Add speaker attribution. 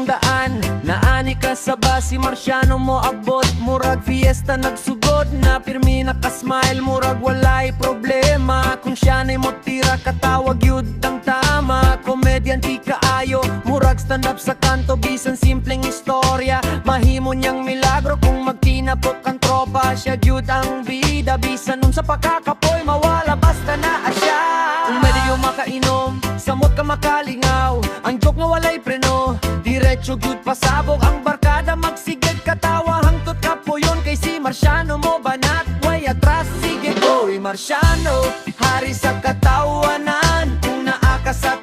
Speaker 1: ang daan, naani ka sa basi Marciano mo abot, murag fiesta nagsugod na pirmi nakasmile, murag walay problema. Kung siya na'y mo tira katawag yun ang tama. Komedyanti kaayo, murag stand up sa kanto, bisan simpleng istorya mahimo niyang milagro. Kung magtinapok ang tropa, siya yun ang bida, bisan nun sa pakakapoy mawala basta na asya. Kung medyo makainom, samot ka makalingaw, ang joke nga walay preno, diretso gyud pasabog ang barkada, magsigid katawa hangtot ka po yun kay si Marciano mo banat way atras. Sige boy Marciano, hari sa katawanan, kung naa ka sa